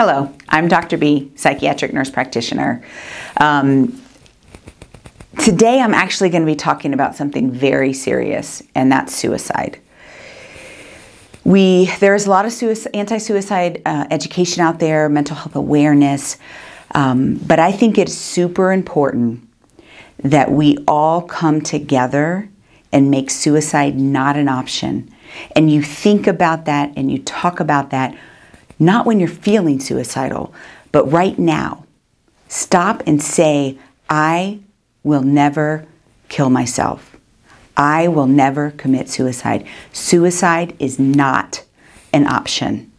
Hello, I'm Dr. B, psychiatric nurse practitioner. Today I'm actually going to be talking about something very serious, and that's suicide. There's a lot of anti-suicide education out there, mental health awareness, but I think it's super important that we all come together and make suicide not an option. And you think about that and you talk about that, not when you're feeling suicidal, but right now. Stop and say, I will never kill myself. I will never commit suicide. Suicide is not an option.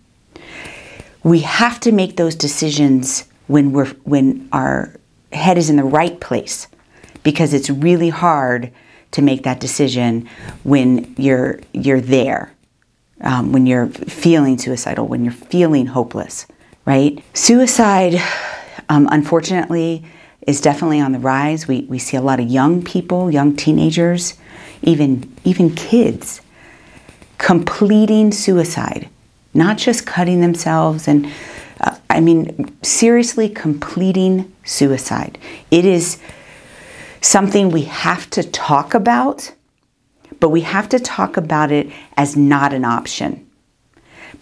We have to make those decisions when our head is in the right place, because it's really hard to make that decision when you're there, when you're feeling suicidal, when you're feeling hopeless, right? Suicide, unfortunately, is definitely on the rise. We see a lot of young people, young teenagers, even kids completing suicide, not just cutting themselves, and seriously completing suicide. It is something we have to talk about, but we have to talk about it as not an option.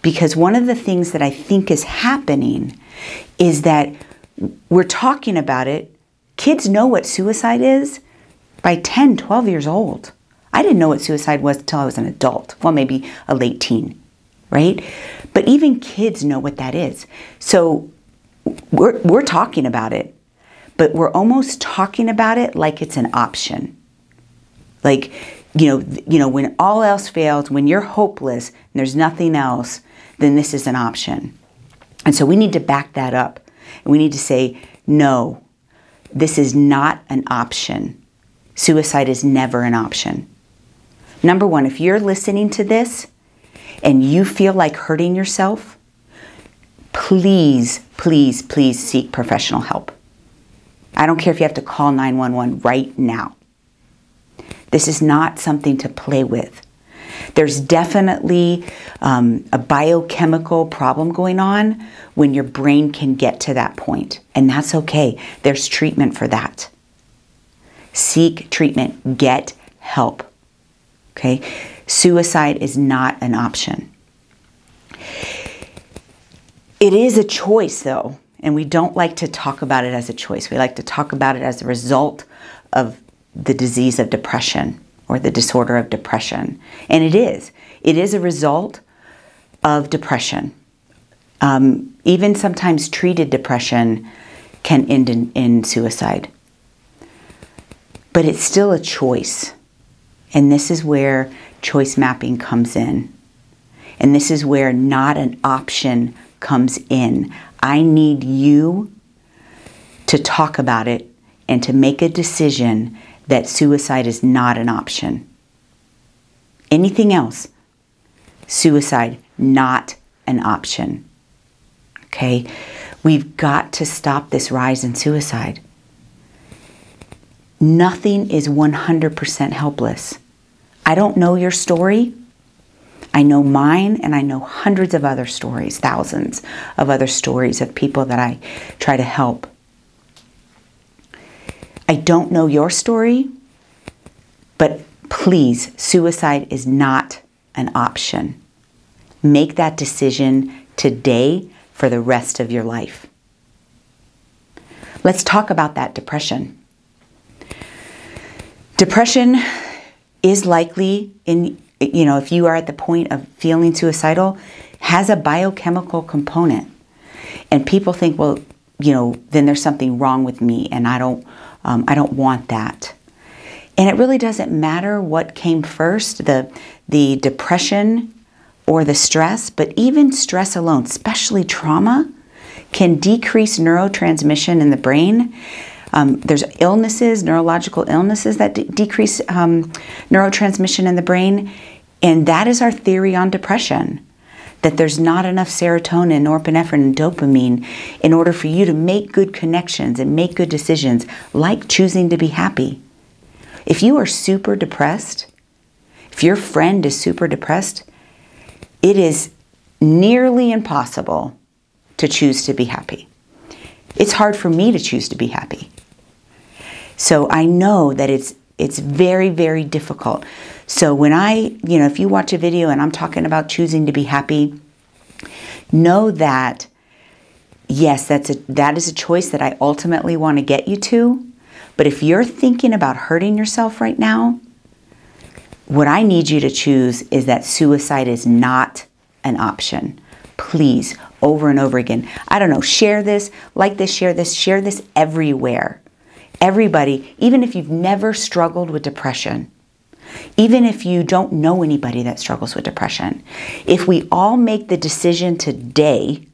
Because one of the things that I think is happening is that we're talking about it. Kids know what suicide is by 10, 12 years old. I didn't know what suicide was until I was an adult. Well, maybe a late teen, right? But even kids know what that is. So we're talking about it, but we're almost talking about it like it's an option. Like, when all else fails, when you're hopeless and there's nothing else, then this is an option. And so we need to back that up. And we need to say, no, this is not an option. Suicide is never an option. Number one, if you're listening to this and you feel like hurting yourself, please, please, please seek professional help. I don't care if you have to call 911 right now. This is not something to play with. There's definitely a biochemical problem going on when your brain can get to that point, and that's okay. There's treatment for that. Seek treatment. Get help. Okay? Suicide is not an option. It is a choice, though, and we don't like to talk about it as a choice. We like to talk about it as a result of the disease of depression or the disorder of depression. And it is. It is a result of depression. Even sometimes treated depression can end in suicide. But it's still a choice. And this is where choice mapping comes in. And this is where not an option comes in. I need you to talk about it and to make a decision that suicide is not an option. Anything else, suicide, not an option. Okay? We've got to stop this rise in suicide. Nothing is 100% helpless. I don't know your story. I know mine, and I know hundreds of other stories, thousands of other stories of people that I try to help. I don't know your story, but please, suicide is not an option. Make that decision today for the rest of your life. Let's talk about that depression. Depression is likely, if you are at the point of feeling suicidal, has a biochemical component. And people think, well, then there's something wrong with me, and I don't want that. And it really doesn't matter what came first, the depression or the stress, but even stress alone, especially trauma, can decrease neurotransmission in the brain. There's illnesses, neurological illnesses that decrease neurotransmission in the brain. And that is our theory on depression, that there's not enough serotonin, norepinephrine, and dopamine in order for you to make good connections and make good decisions, like choosing to be happy. If you are super depressed, if your friend is super depressed, it is nearly impossible to choose to be happy. It's hard for me to choose to be happy. So I know that it's very, very difficult. So when if you watch a video and I'm talking about choosing to be happy, know that, yes, that is a choice that I ultimately want to get you to. But if you're thinking about hurting yourself right now, what I need you to choose is that suicide is not an option. Please, over and over again. I don't know, share this, like this, share this everywhere. Everybody, even if you've never struggled with depression, even if you don't know anybody that struggles with depression, if we all make the decision today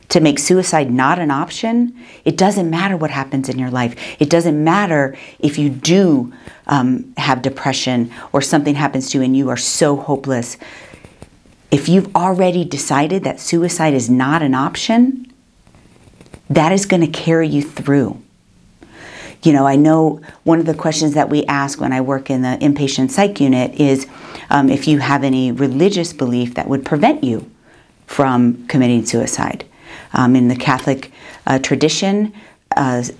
to make suicide not an option, it doesn't matter what happens in your life. It doesn't matter if you do have depression or something happens to you and you are so hopeless. If you've already decided that suicide is not an option, that is going to carry you through. You know, I know one of the questions that we ask when I work in the inpatient psych unit is if you have any religious belief that would prevent you from committing suicide. In the Catholic tradition,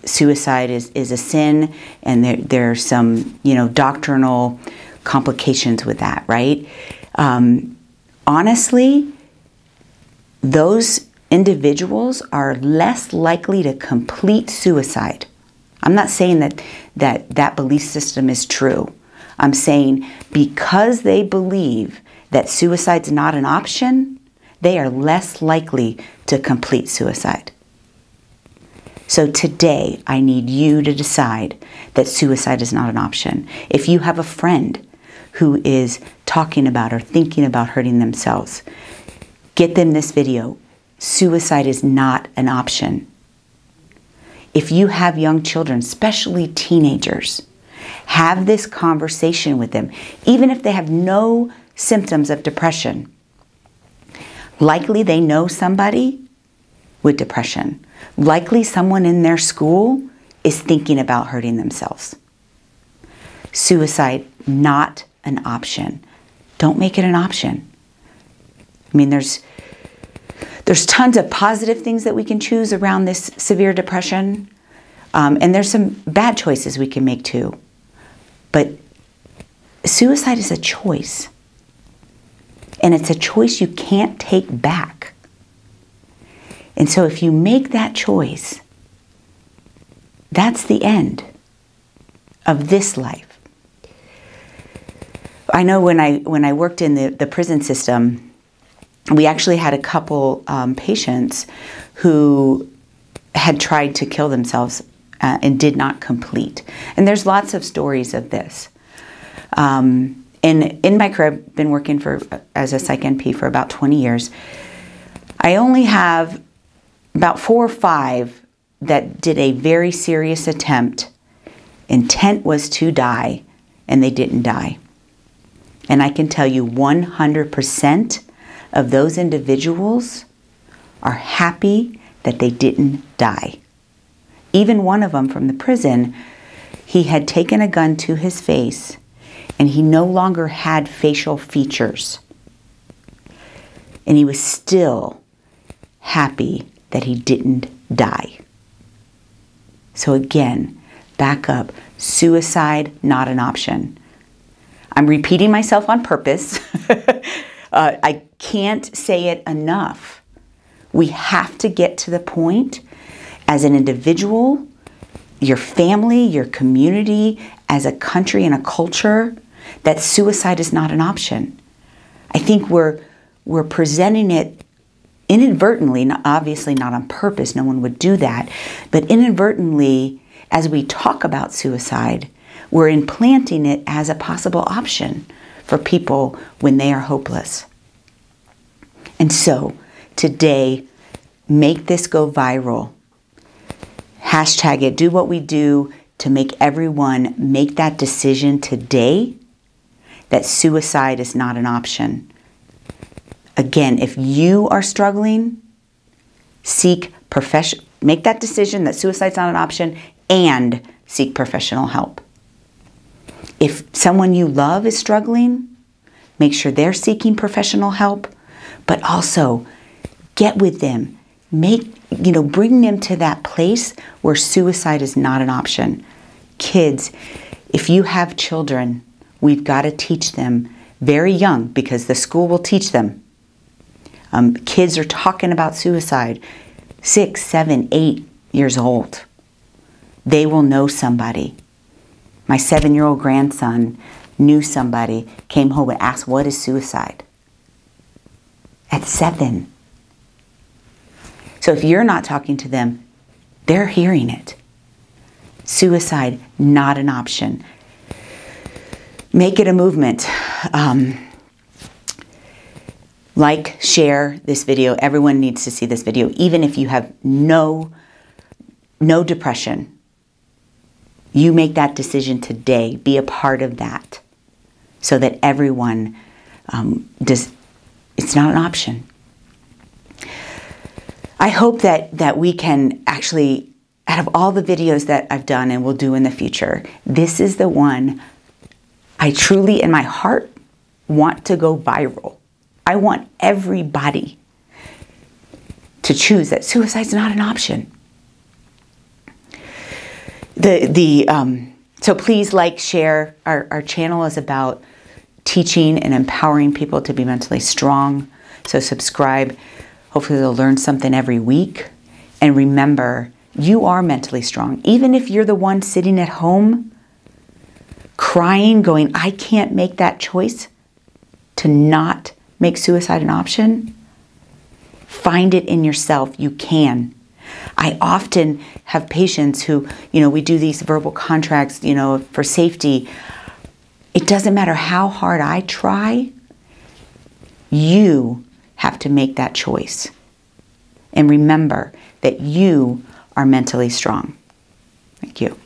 suicide is a sin, and there's some, doctrinal complications with that, right? Honestly, those individuals are less likely to complete suicide. I'm not saying that belief system is true. I'm saying because they believe that suicide's not an option, they are less likely to complete suicide. So today, I need you to decide that suicide is not an option. If you have a friend who is talking about or thinking about hurting themselves, get them this video. Suicide is not an option. If you have young children, especially teenagers, have this conversation with them, even if they have no symptoms of depression. Likely they know somebody with depression. Likely someone in their school is thinking about hurting themselves. Suicide, not an option. Don't make it an option. I mean, there's tons of positive things that we can choose around this severe depression. And there's some bad choices we can make too. But suicide is a choice. And it's a choice you can't take back. And so if you make that choice, that's the end of this life. I know when I worked in the prison system, we actually had a couple patients who had tried to kill themselves and did not complete. And there's lots of stories of this. In my career, I've been working as a psych NP for about 20 years. I only have about 4 or 5 that did a very serious attempt. Intent was to die, and they didn't die. And I can tell you 100% of those individuals are happy that they didn't die. Even one of them from the prison, he had taken a gun to his face and he no longer had facial features. And he was still happy that he didn't die. So again, back up. Suicide, not an option. I'm repeating myself on purpose. I can't say it enough. We have to get to the point as an individual, your family, your community, as a country and a culture, that suicide is not an option. I think we're presenting it inadvertently, obviously not on purpose, no one would do that, but inadvertently, as we talk about suicide, we're implanting it as a possible option for people when they are hopeless. And so, today, make this go viral. Hashtag it. Do what we do to make everyone make that decision today that suicide is not an option. Again, if you are struggling, make that decision that suicide's not an option and seek professional help. If someone you love is struggling, make sure they're seeking professional help, but also get with them. bring them to that place where suicide is not an option. Kids, if you have children, we've got to teach them very young, because the school will teach them. Kids are talking about suicide 6, 7, 8 years old. They will know somebody. My 7-year-old grandson knew somebody, came home and asked, "What is suicide?" At 7. So if you're not talking to them, they're hearing it. Suicide, not an option. Make it a movement. Like, share this video. Everyone needs to see this video. Even if you have no depression, you make that decision today. Be a part of that, so that everyone it's not an option. I hope that we can actually, out of all the videos that I've done and will do in the future, this is the one I truly, in my heart, want to go viral. I want everybody to choose that suicide's not an option. So please like, share. Our channel is about teaching and empowering people to be mentally strong. So subscribe. Hopefully they'll learn something every week. And remember, you are mentally strong. Even if you're the one sitting at home crying, going, I can't make that choice to not make suicide an option, find it in yourself. You can. I often have patients who, we do these verbal contracts, for safety. It doesn't matter how hard I try, you have to make that choice. And remember that you are mentally strong. Thank you.